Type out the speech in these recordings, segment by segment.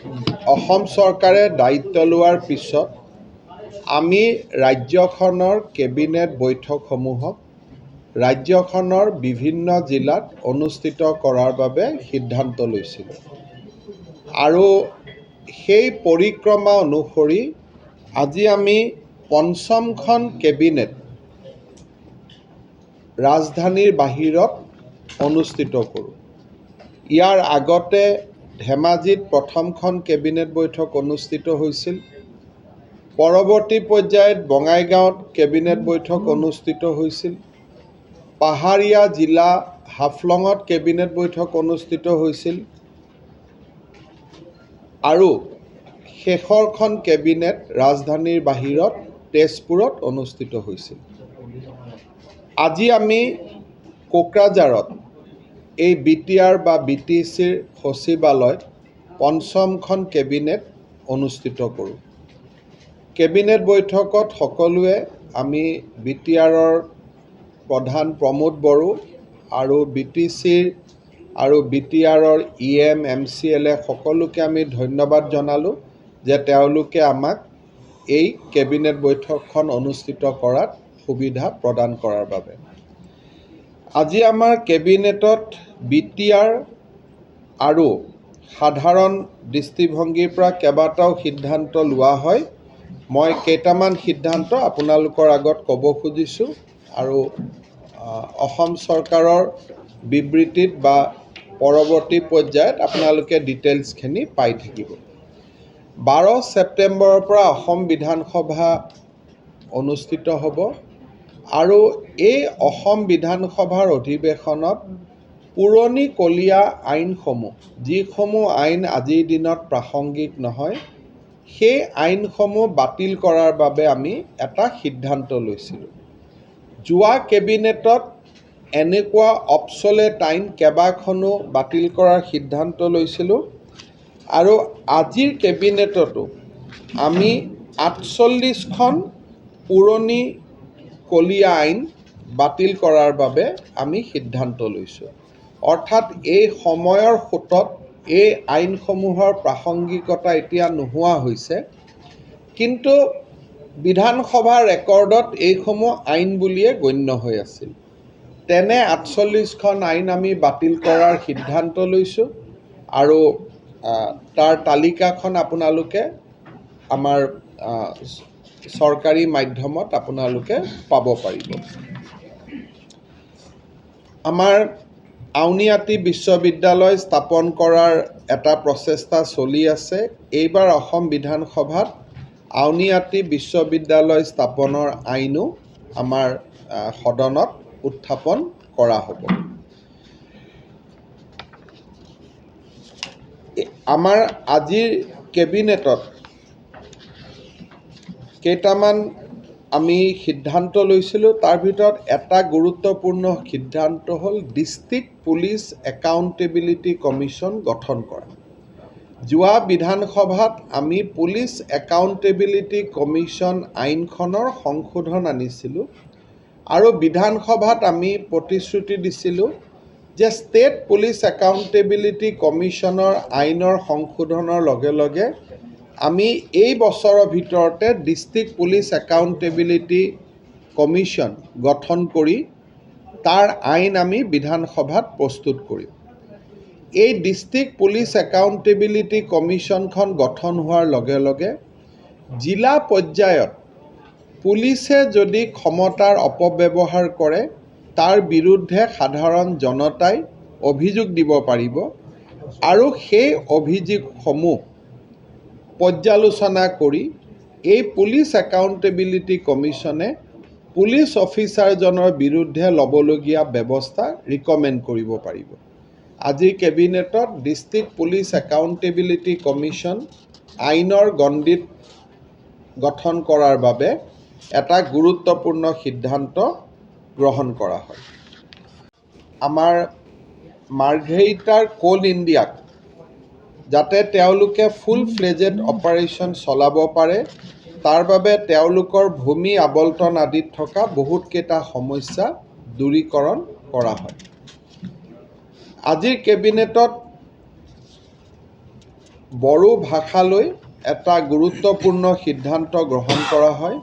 অসম চৰকাৰে দায়িত্ব লোৱাৰ পিছত আমি ৰাজ্যখনৰ কেবিনেট বৈঠকসমূহক ৰাজ্যখনৰ বিভিন্ন জিলাত অনুষ্ঠিত কৰাৰ বাবে সিদ্ধান্ত লৈছিলোঁ। আৰু সেই পৰিক্ৰমা অনুসৰি আজি আমি পঞ্চমখন কেবিনেট ৰাজধানীৰ বাহিৰত অনুষ্ঠিত কৰোঁ। ইয়াৰ আগতে ধেমাজিত প্ৰথমখন কেবিনেট বৈঠক অনুষ্ঠিত হৈছিল। পৰৱৰ্তী পৰ্যায়ত বঙাইগাঁৱত কেবিনেট বৈঠক অনুষ্ঠিত হৈছিল। পাহাৰীয়া জিলা হাফলঙত কেবিনেট বৈঠক অনুষ্ঠিত হৈছিল। আৰু শেষৰখন কেবিনেট ৰাজধানীৰ বাহিৰত তেজপুৰত অনুষ্ঠিত হৈছিল। আজি আমি কোকৰাঝাৰত এই BTR বা BTCৰ সচিবালয়ত পঞ্চমখন কেবিনেট অনুষ্ঠিত কৰোঁ। কেবিনেট বৈঠকত সকলোৱে আমি BTRৰ প্ৰধান প্ৰমোদ বড়ো আৰু BTCৰ আৰু BTRৰ EM MCLA সকলোকে আমি ধন্যবাদ জনালোঁ যে তেওঁলোকে আমাক এই কেবিনেট বৈঠকখন অনুষ্ঠিত কৰাত সুবিধা প্ৰদান কৰাৰ বাবে। আজি আমাৰ কেবিনেটত BTR আৰু সাধাৰণ দৃষ্টিভংগীৰ পৰা কেইবাটাও সিদ্ধান্ত লোৱা হয়। মই কেইটামান সিদ্ধান্ত আপোনালোকৰ আগত ক'ব খুজিছোঁ আৰু অসম চৰকাৰৰ বিবৃতিত বা পৰৱৰ্তী পৰ্যায়ত আপোনালোকে ডিটেইলছখিনি পাই থাকিব। 12 ছেপ্টেম্বৰৰ পৰা অসম বিধানসভা অনুষ্ঠিত হ'ব আৰু এই অসম বিধানসভাৰ অধিৱেশনত পুৰণিকলীয়া আইনসমূহ, যিসমূহ আইন আজিৰ দিনত প্ৰাসংগিক নহয়, সেই আইনসমূহ বাতিল কৰাৰ বাবে আমি এটা সিদ্ধান্ত লৈছিলোঁ। যোৱা কেবিনেটত এনেকুৱা অবছলেট আইন কেইবাখনো বাতিল কৰাৰ সিদ্ধান্ত লৈছিলোঁ আৰু আজিৰ কেবিনেটতো আমি 48খন পুৰণিকলীয়া আইন বাতিল কৰাৰ বাবে আমি সিদ্ধান্ত লৈছোঁ। অৰ্থাৎ এই সময়ৰ সোঁতত এই আইনসমূহৰ প্ৰাসংগিকতা এতিয়া নোহোৱা হৈছে, কিন্তু বিধানসভাৰ ৰেকৰ্ডত এইসমূহ আইন বুলিয়ে গণ্য হৈ আছিল। তেনে 48খন আইন আমি বাতিল কৰাৰ সিদ্ধান্ত লৈছোঁ আৰু তাৰ তালিকাখন আপোনালোকে আমাৰ চৰকাৰী মাধ্যমত আপোনালোকে পাব পাৰিব। আমাৰ আউনীআটী বিশ্ববিদ্যালয় স্থাপন কৰাৰ এটা প্ৰচেষ্টা চলি আছে। এইবাৰ অসম বিধানসভাত আউনীআটী বিশ্ববিদ্যালয় স্থাপনৰ আইনো আমাৰ সদনত উত্থাপন কৰা হ'ব। আমাৰ আজিৰ কেবিনেটত কেইটামান আমি সিদ্ধান্ত লৈছিলোঁ। তাৰ ভিতৰত এটা গুৰুত্বপূৰ্ণ সিদ্ধান্ত হ'ল ডিষ্ট্ৰিক্ট পুলিচ একাউণ্টেবিলিটি কমিশ্যন গঠন কৰা। যোৱা বিধানসভাত আমি পুলিচ একাউণ্টেবিলিটি কমিশ্যন আইনখনৰ সংশোধন আনিছিলোঁ আৰু বিধানসভাত আমি প্ৰতিশ্ৰুতি দিছিলোঁ যে ষ্টেট পুলিচ একাউণ্টেবিলিটি কমিশ্যনৰ আইনৰ সংশোধনৰ লগে লগে আমি এই বছৰৰ ভিতৰতে ডিষ্ট্ৰিক্ট পুলিচ একাউণ্টেবিলিটি কমিশ্যন গঠন কৰি তাৰ আইন আমি বিধানসভাত প্ৰস্তুত কৰিম। এই ডিষ্ট্ৰিক্ট পুলিচ একাউণ্টেবিলিটি কমিশ্যনখন গঠন হোৱাৰ লগে লগে জিলা পৰ্যায়ত পুলিচে যদি ক্ষমতাৰ অপব্যৱহাৰ কৰে তাৰ বিৰুদ্ধে সাধাৰণ জনতাই অভিযোগ দিব পাৰিব আৰু সেই অভিযোগসমূহ পৰ্যালোচনা কৰি এই পুলিচ একাউণ্টেবিলিটি কমিশ্যনে পুলিচ অফিচাৰজনৰ বিৰুদ্ধে ল'বলগীয়া ব্যৱস্থা ৰিকমেণ্ড কৰিব পাৰিব। আজিৰ কেবিনেটত ডিষ্ট্ৰিক্ট পুলিচ একাউণ্টেবিলিটি কমিশ্যন আইনৰ গণ্ডিত গঠন কৰাৰ বাবে এটা গুৰুত্বপূৰ্ণ সিদ্ধান্ত গ্ৰহণ কৰা হয়। আমাৰ মাৰ্ঘেৰিটাৰ কোল ইণ্ডিয়াক যাতে তেওঁলোকে ফুল ফ্লেজেড অপাৰেশ্যন চলাব পাৰে, তাৰ বাবে তেওঁলোকৰ ভূমি আবণ্টন আদিত থকা বহুতকেইটা সমস্যা দূৰীকৰণ কৰা হয়। আজিৰ কেবিনেটত বড়ো ভাষালৈ এটা গুৰুত্বপূৰ্ণ সিদ্ধান্ত গ্ৰহণ কৰা হয়।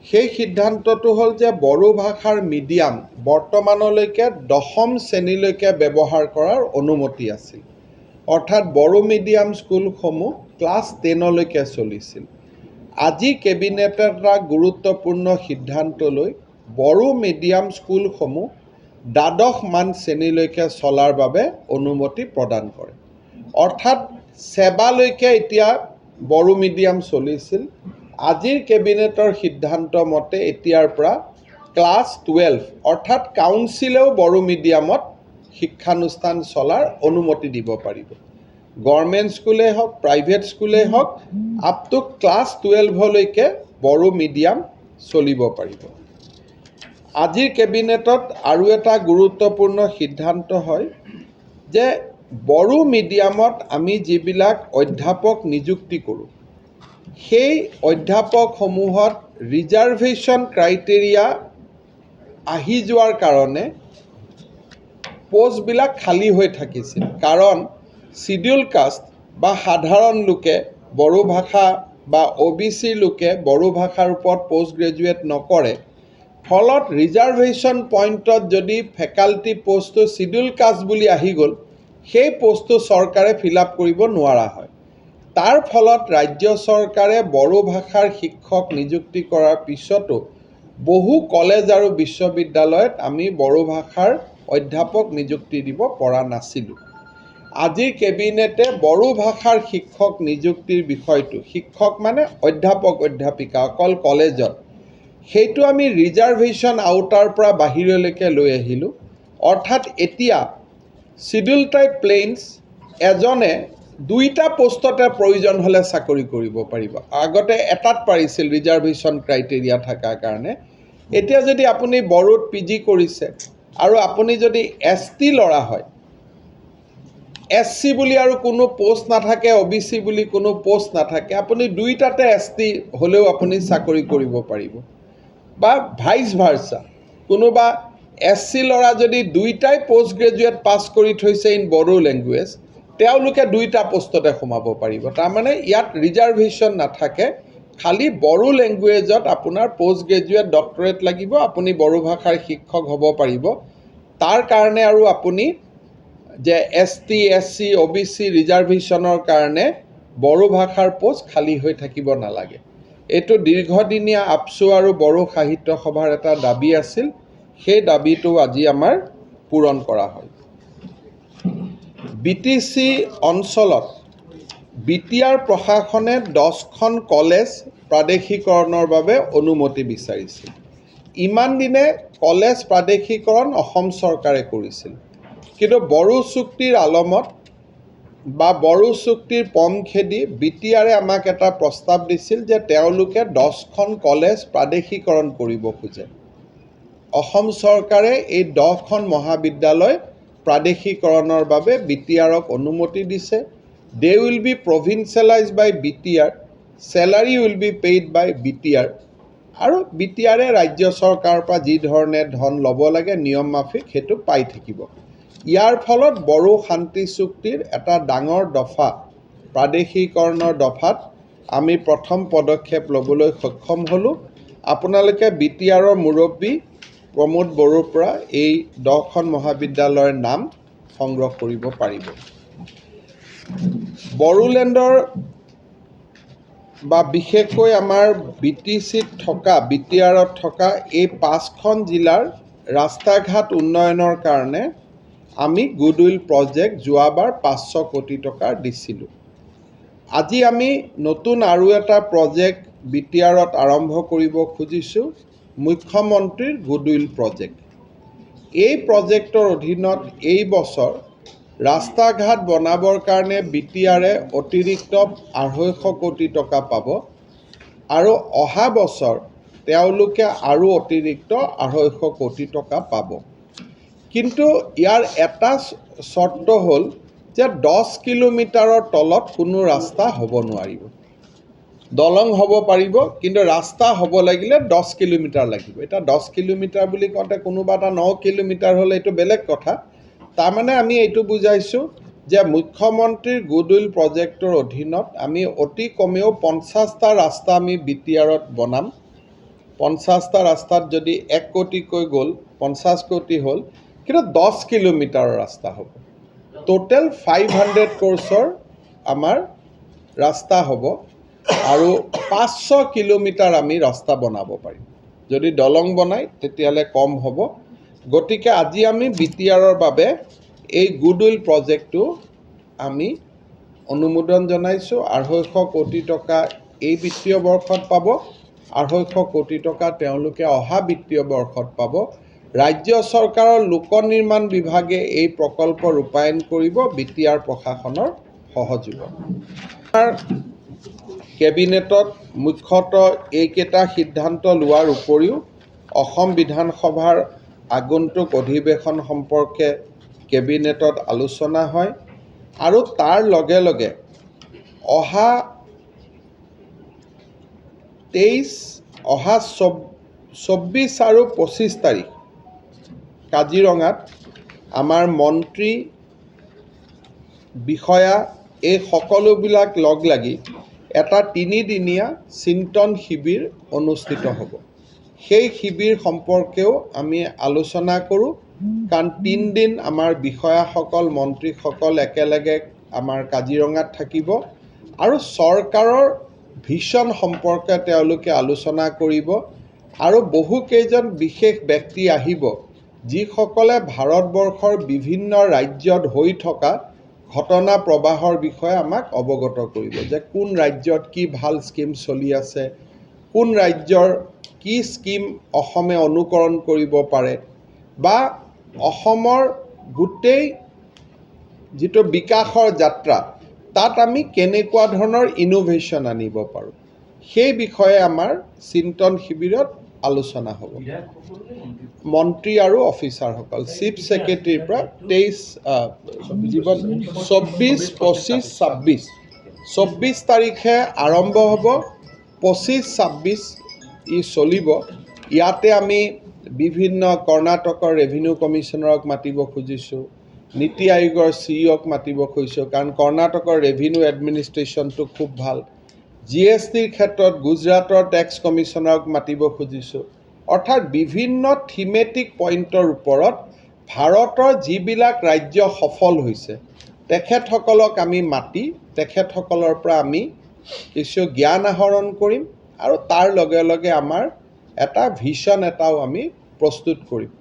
সেই সিদ্ধান্তটো হ'ল যে বড়ো ভাষাৰ মিডিয়াম বৰ্তমানলৈকে 10ম শ্ৰেণীলৈকে ব্যৱহাৰ কৰাৰ অনুমতি আছিল। অৰ্থাৎ বড়ো মিডিয়াম স্কুলসমূহ ক্লাছ 10লৈকে চলিছিল। আজি কেবিনেটে এটা গুৰুত্বপূৰ্ণ সিদ্ধান্ত লৈ বড়ো মিডিয়াম স্কুলসমূহ 12মান শ্ৰেণীলৈকে চলাৰ বাবে অনুমতি প্ৰদান কৰে। অৰ্থাৎ ছেবালৈকে এতিয়া বড়ো মিডিয়াম চলিছিল। আজিৰ কেবিনেটৰ সিদ্ধান্ত মতে এতিয়াৰ পৰা ক্লাছ 12 অৰ্থাৎ কাউন্সিলেও বড়ো মিডিয়ামত শিক্ষানুষ্ঠান চলাৰ অনুমতি দিব পাৰিব। গভৰ্ণমেণ্ট স্কুলেই হওক, প্ৰাইভেট স্কুলেই হওক, আপ টু ক্লাছ 12লৈকে বড়ো মিডিয়াম চলিব পাৰিব। আজিৰ কেবিনেটত আৰু এটা গুৰুত্বপূৰ্ণ সিদ্ধান্ত হয় যে বড়ো মিডিয়ামত আমি যিবিলাক অধ্যাপক নিযুক্তি কৰোঁ, সেই অধ্যাপকসমূহত ৰিজাৰ্ভেশ্যন ক্ৰাইটেৰিয়া আহি যোৱাৰ কাৰণে পোষ্টবিলাক খালী হৈ থাকিছিল। কাৰণ শিডিউল কাষ্ট বা সাধাৰণ লোকে বড়ো ভাষা বা OBC লোকে বড়ো ভাষাৰ ওপৰত পোষ্ট গ্ৰেজুৱেট নকৰে। ফলত ৰিজাৰ্ভেশ্যন পইণ্টত যদি ফেকাল্টি পোষ্টটো শিডিউল কাষ্ট বুলি আহি গ'ল, সেই পোষ্টটো চৰকাৰে ফিল আপ কৰিব নোৱাৰা হয়। তাৰ ফলত ৰাজ্য চৰকাৰে বড়ো ভাষাৰ শিক্ষক নিযুক্তি কৰাৰ পিছতো বহু কলেজ আৰু বিশ্ববিদ্যালয়ত আমি বড়ো ভাষাৰ অধ্যাপক নিযুক্তি দিব পৰা নাছিলোঁ। আজিৰ কেবিনেটে বড়ো ভাষাৰ শিক্ষক নিযুক্তিৰ বিষয়টো, শিক্ষক মানে অধ্যাপক অধ্যাপিকা অকল কলেজত, সেইটো আমি ৰিজাৰ্ভেশ্যন আউটাৰ পৰা বাহিৰলৈকে লৈ আহিলোঁ। অৰ্থাৎ এতিয়া শিডিউল টাইপ প্লেইনছ এজনে 2টা পোষ্টতে প্ৰয়োজন হ'লে চাকৰি কৰিব পাৰিব। আগতে এটাত পাৰিছিল ৰিজাৰ্ভেশ্যন ক্ৰাইটেৰিয়া থকাৰ কাৰণে। এতিয়া যদি আপুনি বড়োত PG কৰিছে আৰু আপুনি যদি ST ল'ৰা হয়, SC বুলি আৰু কোনো পোষ্ট নাথাকে, OBC বুলি কোনো পোষ্ট নাথাকে, আপুনি 2টাতে ST হ'লেও আপুনি চাকৰি কৰিব পাৰিব। বা ভাইচ ভাৰ্চা, কোনোবা SC ল'ৰা যদি 2টাই পোষ্ট গ্ৰেজুৱেট পাছ কৰি থৈছে ইন বড়ো লেংগুৱেজ, তেওঁলোকে 2টা পোষ্টতে সোমাব পাৰিব। তাৰমানে ইয়াত ৰিজাৰ্ভেশ্যন নাথাকে, খালি বড়ো লেংগুৱেজত আপোনাৰ পোষ্ট গ্ৰেজুৱেট ডক্টৰেট লাগিব, আপুনি বড়ো ভাষাৰ শিক্ষক হ'ব পাৰিব। তাৰ কাৰণে আৰু আপুনি যে ST, SC, OBC ৰিজাৰ্ভেশ্যনৰ কাৰণে বড়ো ভাষাৰ পোষ্ট খালী হৈ থাকিব নালাগে। এইটো দীৰ্ঘদিনীয়া আপচু আৰু বড়ো সাহিত্য সভাৰ এটা দাবী আছিল। সেই দাবীটো আজি আমাৰ পূৰণ কৰা হয়। BTC অঞ্চলত BTR প্ৰশাসনে 10খন কলেজ প্ৰাদেশিকৰণৰ বাবে অনুমতি বিচাৰিছিল। ইমান দিনে কলেজ প্ৰাদেশিকৰণ অসম চৰকাৰে কৰিছিল। কিন্তু বড়ো চুক্তিৰ আলমত বা বড়ো চুক্তিৰ পম খেদি BTRে আমাক এটা প্ৰস্তাৱ দিছিল যে তেওঁলোকে 10খন কলেজ প্ৰাদেশিকৰণ কৰিব খোজে। অসম চৰকাৰে এই 10খন মহাবিদ্যালয় প্ৰাদেশিকৰণৰ বাবে BTRক অনুমতি দিছে। They will be provincialized by BTR, salary will be paid by BTR, আৰু BTRে ৰাজ্য চৰকাৰৰ পৰা যি ধৰণে ধন ল'ব লাগে নিয়ম মাফিক সেইটো পাই থাকিব। ইয়াৰ ফলত বড়ো শান্তি চুক্তিৰ এটা ডাঙৰ দফা, প্ৰাদেশিকৰণৰ দফাত আমি প্ৰথম পদক্ষেপ ল'বলৈ সক্ষম হ'লোঁ। আপোনালোকে BTRৰ মুৰব্বী প্ৰমোদ বড়োৰ পৰা এই 10খন মহাবিদ্যালয়ৰ নাম সংগ্ৰহ কৰিব পাৰিব। বড়োলেণ্ডৰ বা বিশেষকৈ আমাৰ BTCত থকা, BTRত থকা এই 5খন জিলাৰ ৰাস্তা ঘাট উন্নয়নৰ কাৰণে আমি গুডউইল প্ৰজেক্ট যোৱাবাৰ 500 কোটি টকাৰ দিছিলোঁ। আজি আমি নতুন আৰু এটা প্ৰজেক্ট BTRত আৰম্ভ কৰিব খুজিছোঁ, মুখ্যমন্ত্ৰীৰ গুডউইল প্ৰজেক্ট। এই প্ৰজেক্টৰ অধীনত এই বছৰ ৰাস্তা ঘাট বনাবৰ কাৰণে BTRে অতিৰিক্ত 250 কোটি টকা পাব আৰু অহা বছৰ তেওঁলোকে আৰু অতিৰিক্ত 250 কোটি টকা পাব। কিন্তু ইয়াৰ এটা চৰ্ত হ'ল যে 10 কিলোমিটাৰৰ তলত কোনো ৰাস্তা হ'ব নোৱাৰিব। দলং হ'ব পাৰিব, কিন্তু ৰাস্তা হ'ব লাগিলে 10 কিলোমিটাৰ লাগিব। এতিয়া 10 কিলোমিটাৰ বুলি কওঁতে কোনোবা এটা 9 কিলোমিটাৰ হ'লে এইটো বেলেগ কথা। তাৰমানে আমি এইটো বুজাইছোঁ যে মুখ্যমন্ত্ৰীৰ গুডউইল প্ৰজেক্টৰ অধীনত আমি অতি কমেও 50টা ৰাস্তা আমি BTRত বনাম। 50টা ৰাস্তাত যদি 1 কোটিকৈ গ'ল 50 কোটি হ'ল, কিন্তু 10 কিলোমিটাৰৰ ৰাস্তা হ'ব। টোটেল 500 কোৰ্ছৰ আমাৰ ৰাস্তা হ'ব আৰু 500 কিলোমিটাৰ আমি ৰাস্তা বনাব পাৰিম। যদি দলং বনায় তেতিয়াহ'লে কম হ'ব। গতিকে আজি আমি BTRৰ বাবে এই গুডউইল প্ৰজেক্টটো আমি অনুমোদন জনাইছোঁ। 250 কোটি টকা এই বিত্তীয় বৰ্ষত পাব, 250 কোটি টকা তেওঁলোকে অহা বিত্তীয় বৰ্ষত পাব। ৰাজ্য চৰকাৰৰ লোক নিৰ্মাণ বিভাগে এই প্ৰকল্প ৰূপায়ণ কৰিব BTR প্ৰশাসনৰ সহযোগত। কেবিনেটত মুখ্যতঃ এইকেইটা সিদ্ধান্ত লোৱাৰ উপৰিও অসম বিধানসভাৰ আগন্তুক অধিৱেশন সম্পৰ্কে কেবিনেটত আলোচনা হয় আৰু তাৰ লগে লগে অহা 24 আৰু 25 তাৰিখ কাজিৰঙাত আমাৰ মন্ত্ৰী বিষয়া এই সকলোবিলাক লগ লাগি এটা 3দিনীয়া চিন্তন শিবিৰ অনুষ্ঠিত হ'ব। সেই শিবিৰ সম্পৰ্কেও আমি আলোচনা কৰোঁ, কাৰণ 3 দিন আমাৰ বিষয়াসকল মন্ত্ৰীসকল একেলগে আমাৰ কাজিৰঙাত থাকিব আৰু চৰকাৰৰ ভিছন সম্পৰ্কে তেওঁলোকে আলোচনা কৰিব আৰু বহুকেইজন বিশেষ ব্যক্তি আহিব, যিসকলে ভাৰতবৰ্ষৰ বিভিন্ন ৰাজ্যত হৈ থকা ঘটনা প্ৰবাহৰ বিষয়ে আমাক অৱগত কৰিব, যে কোন ৰাজ্যত কি ভাল স্কিম চলি আছে, কোন ৰাজ্যৰ কি স্কিম অসমে অনুকৰণ কৰিব পাৰে, বা অসমৰ গোটেই যিটো বিকাশৰ যাত্ৰা তাত আমি কেনেকুৱা ধৰণৰ ইনোভেশ্যন আনিব পাৰোঁ, সেই বিষয়ে আমাৰ চিন্তন শিবিৰত আলোচনা হ'ব। মন্ত্ৰী আৰু অফিচাৰসকল চিফ ছেক্ৰেটাৰীৰ পৰা 24 তাৰিখে আৰম্ভ হ'ব, 25-26 ই চলিব। ইয়াতে আমি বিভিন্ন কৰ্ণাটকৰ ৰেভিনিউ কমিশ্যনাৰক মাতিব খুজিছোঁ, নীতি আয়োগৰ CEOক মাতিব খুজিছোঁ, কাৰণ কৰ্ণাটকৰ ৰেভিনিউ এডমিনিষ্ট্ৰেশ্যনটো খুব ভাল। GSTৰ ক্ষেত্ৰত গুজৰাটৰ টেক্স কমিশ্যনাৰক মাতিব খুজিছোঁ। অৰ্থাৎ বিভিন্ন থিমেটিক পইণ্টৰ ওপৰত ভাৰতৰ যিবিলাক ৰাজ্য সফল হৈছে তেখেতসকলক আমি মাতি তেখেতসকলৰ পৰা আমি কিছু জ্ঞান আহৰণ কৰিম আৰু তাৰ লগে লগে আমাৰ এটা ভিছন এটাও আমি প্ৰস্তুত কৰিম।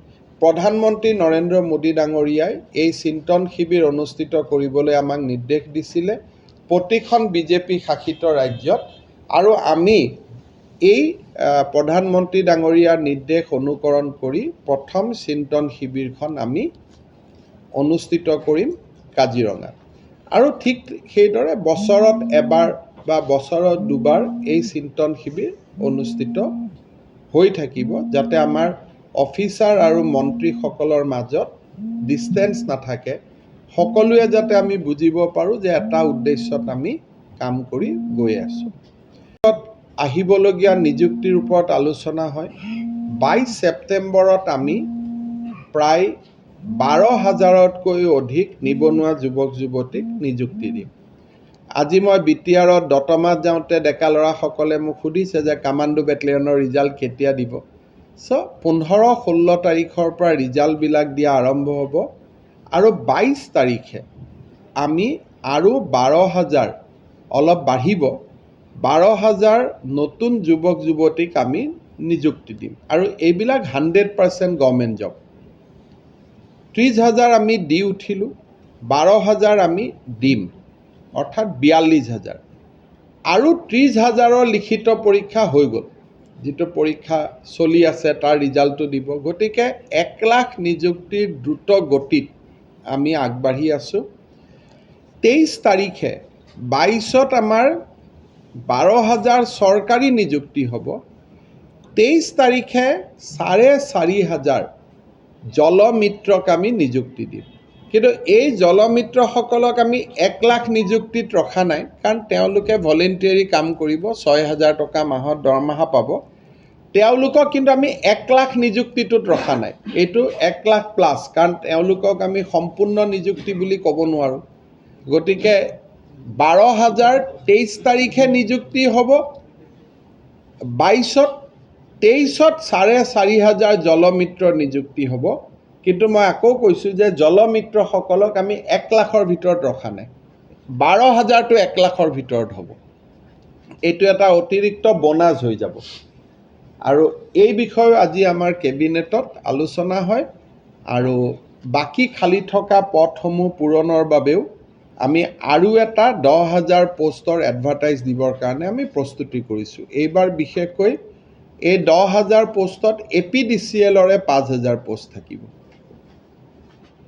প্ৰধানমন্ত্ৰী নৰেন্দ্ৰ মোদী ডাঙৰীয়াই এই চিন্তন শিবিৰ অনুষ্ঠিত কৰিবলৈ আমাক নিৰ্দেশ দিছিলে প্ৰতিখন BJP শাসিত ৰাজ্যত, আৰু আমি এই প্ৰধানমন্ত্ৰী ডাঙৰীয়াৰ নিৰ্দেশ অনুকৰণ কৰি প্ৰথম চিন্তন শিবিৰখন আমি অনুষ্ঠিত কৰিম কাজিৰঙাত। আৰু ঠিক সেইদৰে বছৰত এবাৰ বা বছৰত দুবাৰ এই চিন্তন শিবিৰ অনুষ্ঠিত হৈ থাকিব, যাতে আমাৰ অফিচাৰ আৰু মন্ত্ৰীসকলৰ মাজত ডিষ্টেঞ্চ নাথাকে, সকলোৱে যাতে আমি বুজিব পাৰোঁ যে এটা উদ্দেশ্যত আমি কাম কৰি গৈ আছোঁ। আহিবলগীয়া নিযুক্তিৰ ওপৰত আলোচনা হয়। 22 ছেপ্টেম্বৰত আমি প্ৰায় 12,000তকৈও অধিক নিবনুৱা যুৱক যুৱতীক নিযুক্তি দিম। আজি মই BTRত দতমাত যাওঁতে ডেকা ল'ৰাসকলে মোক সুধিছে যে কামাণ্ডো বেটেলিয়নৰ ৰিজাল্ট কেতিয়া দিব। 15-16 তাৰিখৰ পৰা ৰিজাল্টবিলাক দিয়া আৰম্ভ হ'ব আৰু 22 তাৰিখে আমি আৰু 12,000 অলপ বাঢ়িব, 12,000 নতুন যুৱক যুৱতীক আমি নিযুক্তি দিম আৰু এইবিলাক 100% গভৰ্ণমেণ্ট জব। 30,000 আমি দি উঠিলোঁ, 12,000 আমি দিম, অৰ্থাৎ 42,000। আৰু 30,000ৰ লিখিত পৰীক্ষা হৈ গ'ল, যিটো পৰীক্ষা চলি আছে তাৰ ৰিজাল্টটো দিব। গতিকে 1 লাখ নিযুক্তিৰ দ্ৰুত গতিত আমি আগবাঢ়ি আছোঁ। 23 তাৰিখে 22ত আমাৰ 12,000 চৰকাৰী নিযুক্তি হ'ব। 23 তাৰিখে 4,500 জলমিত্ৰক আমি নিযুক্তি দিম। কিন্তু এই জলমিত্ৰসকলক আমি 1 লাখ নিযুক্তিত ৰখা নাই, কাৰণ তেওঁলোকে ভলেণ্টিয়াৰী কাম কৰিব, 6,000 টকা মাহত দৰমহা পাব। তেওঁলোকক কিন্তু আমি 1 লাখ নিযুক্তিটোত ৰখা নাই, এইটো 1 লাখ প্লাছ, কাৰণ তেওঁলোকক আমি সম্পূৰ্ণ নিযুক্তি বুলি ক'ব নোৱাৰোঁ। গতিকে 12,023 তাৰিখে নিযুক্তি হ'ব, 22-ত 23-ত 4,500 জলমিত্ৰৰ নিযুক্তি হ'ব। কিন্তু মই আকৌ কৈছোঁ যে জলমিত্ৰসকলক আমি 1 লাখৰ ভিতৰত ৰখা নাই, 12,000টো 1 লাখৰ ভিতৰত হ'ব। এইটো এটা অতিৰিক্ত বোনাছ হৈ যাব। আৰু এই বিষয়ে আজি আমাৰ কেবিনেটত আলোচনা হয় আৰু বাকী খালী থকা পদসমূহ পূৰণৰ বাবেও আমি আৰু এটা 10,000 পোষ্টৰ এডভাৰটাইজ দিবৰ কাৰণে আমি প্ৰস্তুতি কৰিছোঁ। এইবাৰ বিশেষকৈ এই 10,000 পোষ্টত APDCL-ৰে 5,000 পোষ্ট থাকিব।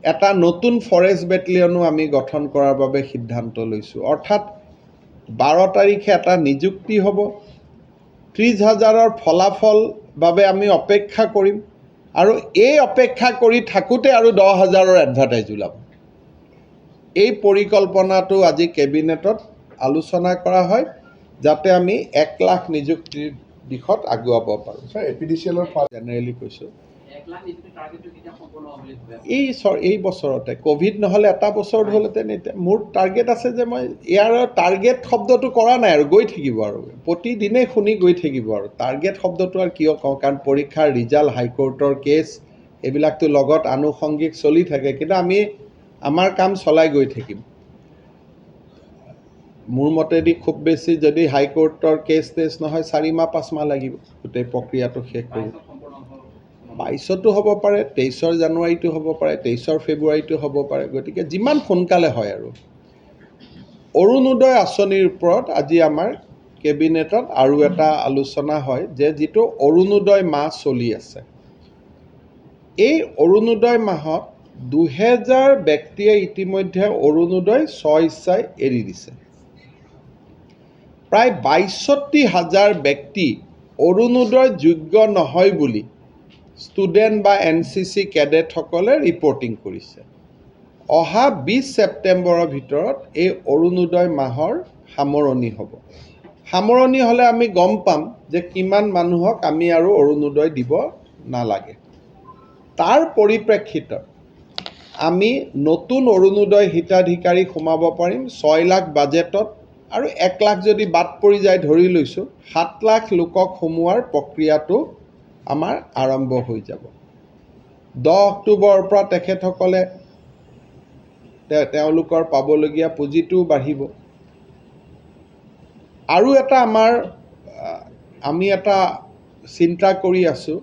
এটা নতুন ফৰেষ্ট বেটেলিয়নো আমি গঠন কৰাৰ বাবে সিদ্ধান্ত লৈছোঁ। অৰ্থাৎ 12 তাৰিখে এটা নিযুক্তি হ'ব, 30,000ৰ ফলাফল বাবে আমি অপেক্ষা কৰিম আৰু এই অপেক্ষা কৰি থাকোঁতে আৰু 10,000ৰ এডভাৰটাইজ ওলাব। এই পৰিকল্পনাটো আজি কেবিনেটত আলোচনা কৰা হয় যাতে আমি 1 লাখ নিযুক্তিৰ দিশত আগুৱাব পাৰোঁ। স্যাৰ APDCL-ৰ জেনেৰেলি কৈছোঁ 1 লাখ নিযুক্তি টাৰ্গেটটো কেতিয়া সম্পূৰ্ণ হ'ব বুলি ভাবে? এই বছৰতে, ক'ভিড নহ'লে এটা বছৰত হ'লেতেন এতিয়া মোৰ টাৰ্গেট আছে যে মই ইয়াৰ টাৰ্গেট শব্দটো কৰা নাই আৰু গৈ থাকিব আৰু প্ৰতিদিনেই শুনি গৈ থাকিব আৰু টাৰ্গেট শব্দটো আৰু কিয় কওঁ, কাৰণ পৰীক্ষাৰ ৰিজাল্ট, হাইকোৰ্টৰ কেছ এইবিলাকতো লগত আনুষংগিক চলি থাকে, কিন্তু আমি আমাৰ কাম চলাই গৈ থাকিম। মোৰ মতেদি খুব বেছি যদি হাইকোৰ্টৰ কেছ নহয় 4 মাহ 5 মাহ লাগিব গোটেই প্ৰক্ৰিয়াটো শেষ কৰোঁ। 22-তো হ'ব পাৰে, 23 জানুৱাৰীটো হ'ব পাৰে, 23 ফেব্ৰুৱাৰীটো হ'ব পাৰে। গতিকে যিমান সোনকালে হয় আৰু অৰুণোদয় আঁচনিৰ ওপৰত আজি আমাৰ কেবিনেটত আৰু এটা আলোচনা হয় যে যিটো অৰুণোদয় মাহ চলি আছে, এই অৰুণোদয় মাহত 2,000 ব্যক্তিয়ে ইতিমধ্যে অৰুণোদয় স্বইচ্ছাই এৰি দিছে। প্ৰায় 62,000 ব্যক্তি অৰুণোদয় যোগ্য নহয় বুলি ষ্টুডেণ্ট বা NCC কেডেটসকলে ৰিপৰ্টিং কৰিছে। অহা 20 ছেপ্টেম্বৰৰ ভিতৰত এই অৰুণোদয় মাহৰ সামৰণি হ'ব। সামৰণি হ'লে আমি গম পাম যে কিমান মানুহক আমি আৰু অৰুণোদয় দিব নালাগে। তাৰ পৰিপ্ৰেক্ষিতত আমি নতুন অৰুণোদয় হিতাধিকাৰী সোমাব পাৰিম 6 লাখ বাজেটত, আৰু 1 লাখ যদি বাদ পৰি যায় ধৰি লৈছোঁ 7 লাখ লোকক সোমোৱাৰ প্ৰক্ৰিয়াটো আমাৰ আৰম্ভ হৈ যাব। 10 অক্টোবৰৰ পৰা তেখেতসকলে তেওঁলোকৰ পাবলগীয়া পুঁজিটোও বাঢ়িব। আৰু এটা আমি এটা চিন্তা কৰি আছোঁ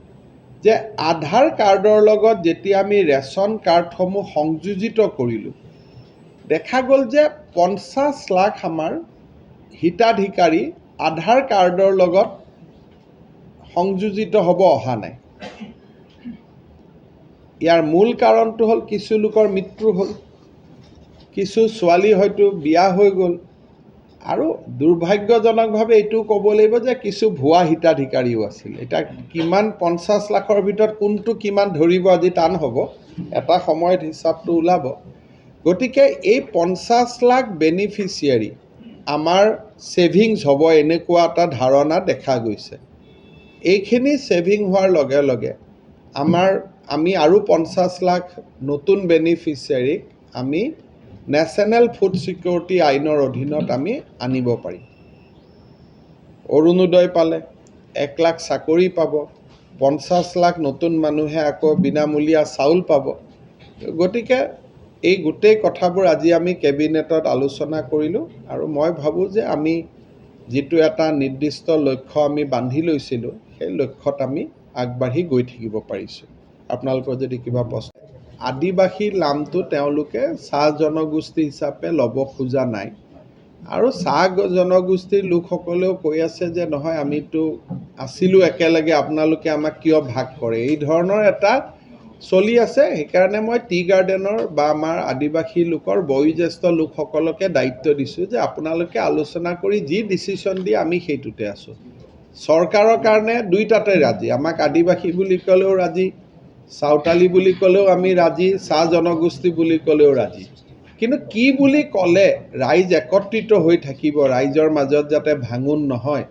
যে আধাৰ কাৰ্ডৰ লগত যেতিয়া আমি ৰেচন কাৰ্ডসমূহ সংযোজিত কৰিলোঁ, দেখা গ'ল যে 50 লাখ আমাৰ হিতাধিকাৰী আধাৰ কাৰ্ডৰ লগত সংযোজিত হ'ব অহা নাই। ইয়াৰ মূল কাৰণটো হ'ল কিছু লোকৰ মৃত্যু হ'ল, কিছু ছোৱালী হয়তো বিয়া হৈ গ'ল, আৰু দুৰ্ভাগ্যজনকভাৱে এইটো ক'ব লাগিব যে কিছু ভুৱা হিতাধিকাৰীও আছিল। এতিয়া কিমান 50 লাখৰ ভিতৰত কোনটো কিমান ধৰিব আজি টান হ'ব, এটা সময়ত হিচাপটো ওলাব। গতিকে এই 50 লাখ বেনিফিচিয়াৰী আমাৰ ছেভিংছ হ'ব এনেকুৱা এটা ধাৰণা দেখা গৈছে। এইখিনি ছেভিং হোৱাৰ লগে লগে আমি আৰু 50 লাখ নতুন বেনিফিচিয়াৰীক আমি নেশ্যনেল ফুড ছিকিউৰিটি আইনৰ অধীনত আমি আনিব পাৰিম। অৰুণোদয় পালে 1 লাখ চাকৰি পাব, 50 লাখ নতুন মানুহে আকৌ বিনামূলীয়া চাউল পাব। গতিকে এই গোটেই কথাবোৰ আজি আমি কেবিনেটত আলোচনা কৰিলোঁ, আৰু মই ভাবোঁ যে আমি যিটো এটা নিৰ্দিষ্ট লক্ষ্য আমি বান্ধি লৈছিলোঁ সেই লক্ষ্যত আমি আগবাঢ়ি গৈ থাকিব পাৰিছোঁ। আপোনালোকৰ যদি কিবা প্ৰশ্ন, আদিবাসী নামটো তেওঁলোকে চাহ জনগোষ্ঠী হিচাপে ল'ব খোজা নাই, আৰু চাহ জনগোষ্ঠীৰ লোকসকলেও কৈ আছে যে নহয় আমিতো আছিলোঁ একেলগে, আপোনালোকে আমাক কিয় ভাগ কৰে, এই ধৰণৰ এটা চলি আছে। সেইকাৰণে মই টি গাৰ্ডেনৰ বা আমাৰ আদিবাসী লোকৰ বয়োজ্যেষ্ঠ লোকসকলকে দায়িত্ব দিছোঁ যে আপোনালোকে আলোচনা কৰি যি ডিচিশ্যন দিয়ে আমি সেইটোতে আছোঁ। চৰকাৰৰ কাৰণে দুইটাতে ৰাজি, আমাক আদিবাসী বুলি ক'লেও ৰাজি, চাওতালী বুলি ক'লেও আমি ৰাজি, চাহ জনগোষ্ঠী বুলি ক'লেও ৰাজি। কিন্তু কি বুলি ক'লে ৰাইজ একত্ৰিত হৈ থাকিব, ৰাইজৰ মাজত যাতে ভাঙোন নহয়,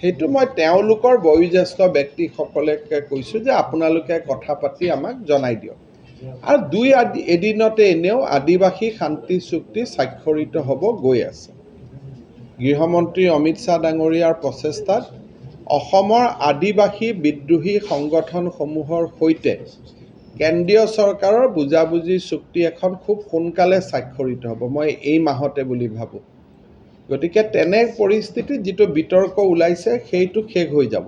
সেইটো মই তেওঁলোকৰ বয়োজ্যেষ্ঠ ব্যক্তিসকলকে কৈছোঁ যে আপোনালোকে কথা পাতি আমাক জনাই দিয়ক। আৰু এদিনতে এনেও আদিবাসী শান্তি চুক্তি স্বাক্ষৰিত হ'ব গৈ আছে। গৃহমন্ত্ৰী অমিত শ্বাহ ডাঙৰীয়াৰ প্ৰচেষ্টাত অসমৰ আদিবাসী বিদ্ৰোহী সংগঠনসমূহৰ সৈতে কেন্দ্ৰীয় চৰকাৰৰ বুজাবুজি চুক্তি এখন খুব সোনকালে স্বাক্ষৰিত হ'ব, মই এই মাহতে বুলি ভাবোঁ। গতিকে তেনে পৰিস্থিতিত যিটো বিতৰ্ক ওলাইছে সেইটো শেষ হৈ যাব।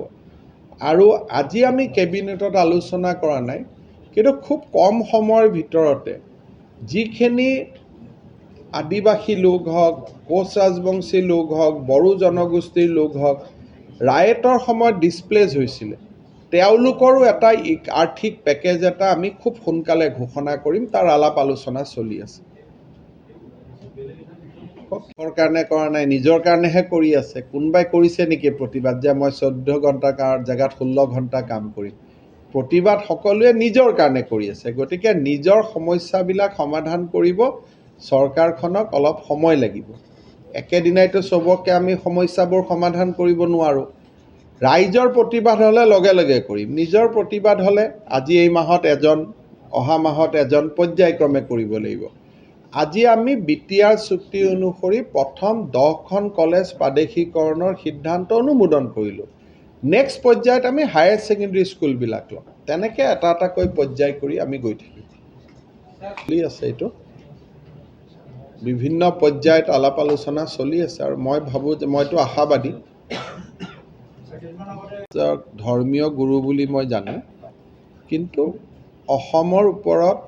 আৰু আজি আমি কেবিনেটত আলোচনা কৰা নাই, কিন্তু খুব কম সময়ৰ ভিতৰতে যিখিনি আদিবাসী লোক হওক, কোচ ৰাজবংশী লোক হওক, বড়ো জনগোষ্ঠীৰ লোক হওক, ৰায়টৰ সময়ত ডিছপ্লেচ হৈছিলে, তেওঁলোকৰো এটা আৰ্থিক পেকেজ এটা আমি খুব সোনকালে ঘোষণা কৰিম, তাৰ আলাপ আলোচনা চলি আছে। কাৰণে কৰা নাই, নিজৰ কাৰণেহে কৰি আছে। কোনোবাই কৰিছে নেকি প্ৰতিবাদ যে মই 14 ঘণ্টা জেগাত 16 ঘণ্টা কাম কৰিম? প্ৰতিবাদ সকলোৱে নিজৰ কাৰণে কৰি আছে। গতিকে নিজৰ সমস্যাবিলাক সমাধান কৰিব চৰকাৰখনক অলপ সময় লাগিব। একেদিনাইতো চবকে আমি সমস্যাবোৰ সমাধান কৰিব নোৱাৰোঁ। ৰাইজৰ প্ৰতিবাদ হ'লে লগে লগে কৰিম, নিজৰ প্ৰতিবাদ হ'লে আজি এই মাহত এজন, অহা মাহত এজন, পৰ্যায়ক্ৰমে কৰিব লাগিব। আজি আমি BTR চুক্তি অনুসৰি প্ৰথম 10খন কলেজ প্ৰাদেশিকৰণৰ সিদ্ধান্ত অনুমোদন কৰিলোঁ। নেক্সট পৰ্যায়ত আমি হায়াৰ ছেকেণ্ডেৰী স্কুলবিলাক ল'ম। তেনেকৈ এটা এটাকৈ পৰ্যায় কৰি আমি গৈ থাকিম। চলি আছে এইটো, বিভিন্ন পৰ্যায়ত আলাপ আলোচনা চলি আছে। আৰু মই ভাবোঁ যে মইতো আশাবাদী, ধৰ্মীয় গুৰু বুলি মই জানো, কিন্তু অসমৰ ওপৰত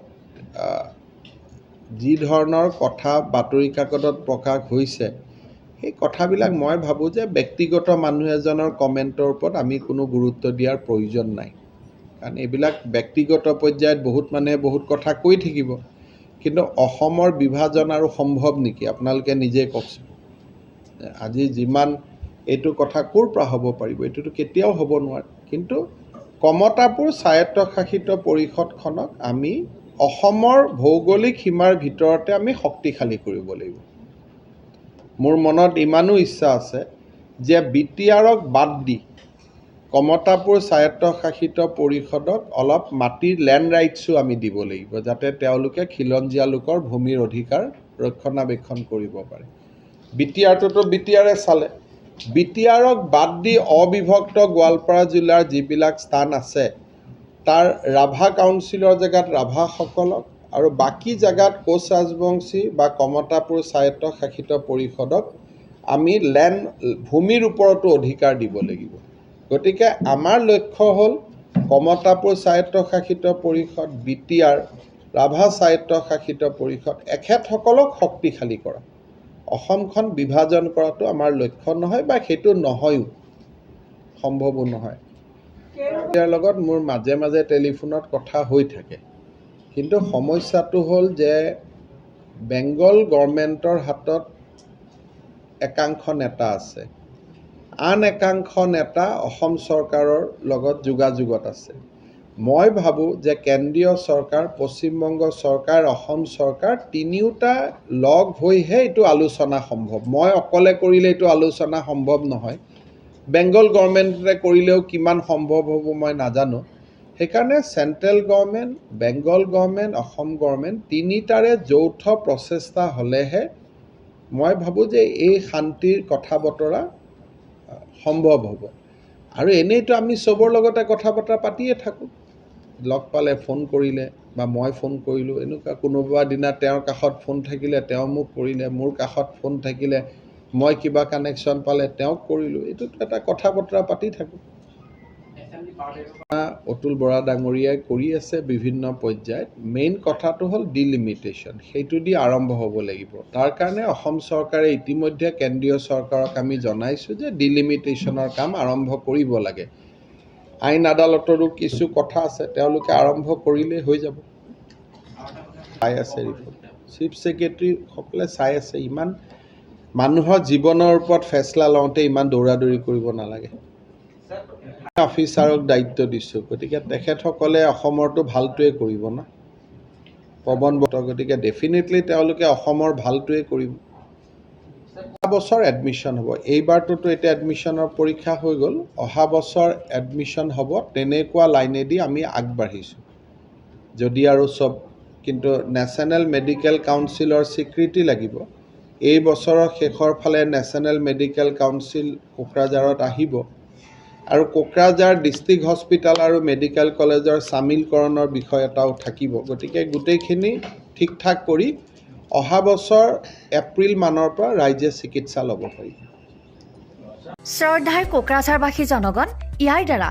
যি ধৰণৰ কথা বাতৰি কাকতত প্ৰকাশ হৈছে, সেই কথাবিলাক মই ভাবোঁ যে ব্যক্তিগত মানুহ এজনৰ কমেণ্টৰ ওপৰত আমি কোনো গুৰুত্ব দিয়াৰ প্ৰয়োজন নাই। কাৰণ এইবিলাক ব্যক্তিগত পৰ্যায়ত বহুত মানুহে বহুত কথা কৈ থাকিব, কিন্তু অসমৰ বিভাজন আৰু সম্ভৱ নেকি? আপোনালোকে নিজে কওকচোন। আজি যিমান এইটো কথা ক'ৰ পৰা হ'ব পাৰিব? এইটোতো কেতিয়াও হ'ব নোৱাৰে। কিন্তু কমতাপুৰ স্বায়ত্তশাসিত পৰিষদখনক আমি অসমৰ ভৌগোলিক সীমাৰ ভিতৰতে আমি শক্তিশালী কৰিব লাগিব। মোৰ মনত ইমানো ইচ্ছা আছে যে BTRক বাদ দি কমতাপুৰ স্বায়ত্তশাসিত পৰিষদক অলপ মাটিৰ লেণ্ড ৰাইটছো আমি দিব লাগিব, যাতে তেওঁলোকে খিলঞ্জীয়া লোকৰ ভূমিৰ অধিকাৰ ৰক্ষণাবেক্ষণ কৰিব পাৰে। BTRটোতো BTRে চালে। BTRক বাদ দি অবিভক্ত গোৱালপাৰা জিলাৰ যিবিলাক স্থান আছে, তাৰ ৰাভা কাউন্সিলৰ জেগাত ৰাভাসকলক আৰু বাকী জেগাত কোচ ৰাজবংশী বা কমতাপুৰ স্বায়ত্তশাসিত পৰিষদক আমি ভূমিৰ ওপৰতো অধিকাৰ দিব লাগিব। গতিকে আমাৰ লক্ষ্য হ'ল কমতাপুৰ স্বায়ত্তশাসিত পৰিষদ, BTR, ৰাভা স্বায়ত্তশাসিত পৰিষদ, এখেতসকলক শক্তিশালী কৰা। অসমখন বিভাজন কৰাটো আমাৰ লক্ষ্য নহয়, বা সেইটো নহয়ও, সম্ভৱো নহয়। ইয়াৰ লগত মোৰ মাজে মাজে টেলিফোনত কথা হৈ থাকে, কিন্তু সমস্যাটো হ'ল যে বেংগল গভৰ্ণমেণ্টৰ হাতত একাংশ নেতা আছে, আন একাংশ নেতা অসম চৰকাৰৰ লগত যোগাযোগত আছে। মই ভাবোঁ যে কেন্দ্ৰীয় চৰকাৰ, পশ্চিমবংগ চৰকাৰ, অসম চৰকাৰ তিনিওটা লগ হৈহে এইটো আলোচনা সম্ভৱ। মই অকলে কৰিলে এইটো আলোচনা সম্ভৱ নহয়। বেংগল গভৰ্ণমেণ্টে কৰিলেও কিমান সম্ভৱ হ'ব মই নাজানো। সেইকাৰণে central government, Bengal government, Assam government তিনিটাৰে যৌথ প্ৰচেষ্টা হ'লেহে মই ভাবোঁ যে এই শান্তিৰ কথা বতৰা সম্ভৱ হ'ব। আৰু এনেইতো আমি চবৰ লগতে কথা বতৰা পাতিয়ে থাকোঁ, লগ পালে ফোন কৰিলে বা মই ফোন কৰিলোঁ, এনেকুৱা কোনোবা দিনা তেওঁৰ কাষত ফোন থাকিলে তেওঁ মোক কৰিলে, মোৰ কাষত ফোন থাকিলে মই কিবা কানেকশ্যন পালে তেওঁক কৰিলোঁ। এইটোতো এটা কথা বতৰা পাতি থাকোঁ। অতুল বৰা ডাঙৰীয়াই কৰি আছে বিভিন্ন পৰ্যায়ত। মেইন কথাটো হ'ল ডিলিমিটেশ্যন, সেইটো দি আৰম্ভ হ'ব লাগিব। তাৰ কাৰণে অসম চৰকাৰে ইতিমধ্যে কেন্দ্ৰীয় চৰকাৰক আমি জনাইছোঁ যে ডিলিমিটেশ্যনৰ কাম আৰম্ভ কৰিব লাগে। আইন আদালতৰো কিছু কথা আছে, তেওঁলোকে আৰম্ভ কৰিলেই হৈ যাব। চাই আছে ৰিপৰ্ট, চিফ ছেক্ৰেটাৰীসকলে চাই আছে। ইমান মানুহৰ জীৱনৰ ওপৰত ফেচলা লওঁতে ইমান দৌৰা দৌৰি কৰিব নালাগে। অফিচাৰক দায়িত্ব দিছোঁ, গতিকে তেখেতসকলে অসমৰতো ভালটোৱে কৰিব ন, পৱন বত, গতিকে ডেফিনেটলি তেওঁলোকে অসমৰ ভালটোৱে কৰিব। অহা বছৰ এডমিশ্যন হ'ব। এইবাৰটোতো এতিয়া এডমিশ্যনৰ পৰীক্ষা হৈ গ'ল, অহা বছৰ এডমিশ্যন হ'ব। তেনেকুৱা লাইনেদি আমি আগবাঢ়িছোঁ। যদি আৰু চব কিন্তু নেশ্যনেল মেডিকেল কাউন্সিলৰ স্বীকৃতি লাগিব। এই বছৰৰ শেষৰ ফালে নেশ্যনেল মেডিকেল কাউন্সিল কোকৰাঝাৰত আহিব আৰু কোকৰাঝাৰ ডিষ্ট্ৰিক্ট হস্পিটেল আৰু মেডিকেল কলেজৰ চামিলকৰণৰ বিষয় এটাও থাকিব। গতিকে গোটেইখিনি ঠিক ঠাক কৰি অহা বছৰ এপ্ৰিল মানৰ পৰা ৰাইজে চিকিৎসা ল'ব পাৰিব। শ্ৰদ্ধাৰ কোকৰাঝাৰবাসী জনগণ, ইয়াৰ দ্বাৰা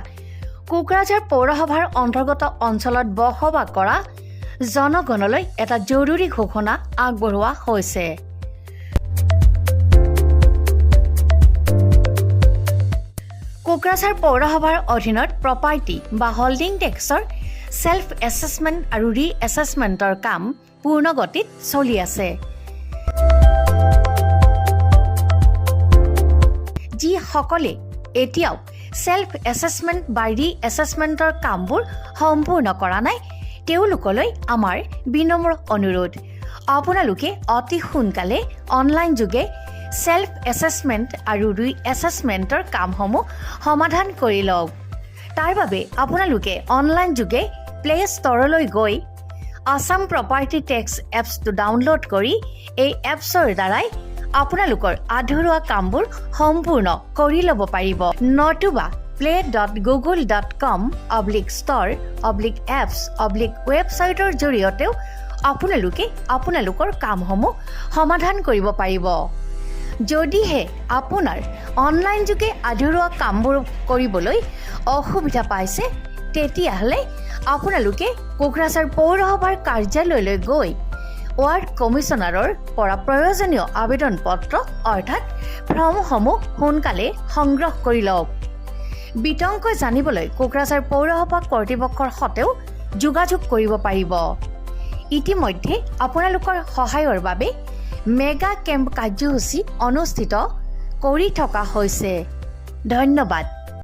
কোকৰাঝাৰ পৌৰসভাৰ অন্তৰ্গত অঞ্চলত বসবাস কৰা জনগণলৈ এটা জৰুৰী ঘোষণা আগবঢ়োৱা হৈছে। কোকৰাঝাৰ পৌৰসভাৰ অধীনত প্ৰপাৰ্টি বা হল্ডিং টেক্সৰ ছেল্ফ এছেছমেণ্ট আৰু ৰি এছেছমেণ্টৰ কাম পূৰ্ণ গতিত চলি আছে। যিসকলে এতিয়াও ছেল্ফ এছেছমেণ্ট বা ৰি এছেছমেণ্টৰ কামবোৰ সম্পূৰ্ণ কৰা নাই, তেওঁলোকলৈ আমাৰ বিনম্ৰ অনুৰোধ, আপোনালোকে অতি সোনকালে অনলাইন যোগে ছেল্ফ এছেছমেণ্ট আৰু ৰি এছেছমেণ্টৰ কামসমূহ সমাধান কৰি লওক। তাৰ বাবে আপোনালোকে অনলাইন যোগে প্লে ষ্ট'ৰলৈ গৈ আছাম প্ৰপাৰ্টি টেক্স এপছটো ডাউনলোড কৰি এই এপছৰ দ্বাৰাই আপোনালোকৰ আধৰুৱা কামবোৰ সম্পূৰ্ণ কৰি ল'ব পাৰিব। নতুবা play.google.com/store/apps/ৱেবছাইটৰ জৰিয়তেও আপোনালোকে আপোনালোকৰ কামসমূহ সমাধান কৰিব পাৰিব। যদিহে আপোনাৰ অনলাইন যোগে আধৰুৱা কামবোৰ কৰিবলৈ অসুবিধা পাইছে, তেতিয়াহ'লে আপোনালোকে কোকৰাঝাৰ পৌৰসভাৰ কাৰ্যালয়লৈ গৈ ৱাৰ্ড কমিছনাৰৰ পৰা প্ৰয়োজনীয় আবেদন পত্ৰ অৰ্থাৎ ফৰ্মসমূহ সোনকালে সংগ্ৰহ কৰি লওক। বিতংকৈ জানিবলৈ কোকৰাঝাৰ পৌৰসভা কৰ্তৃপক্ষৰ সৈতেও যোগাযোগ কৰিব পাৰিব। ইতিমধ্যে আপোনালোকৰ সহায়ৰ বাবে মেগা কেম্প কাৰ্যসূচী অনুষ্ঠিত কৰি থকা হৈছে। ধন্যবাদ।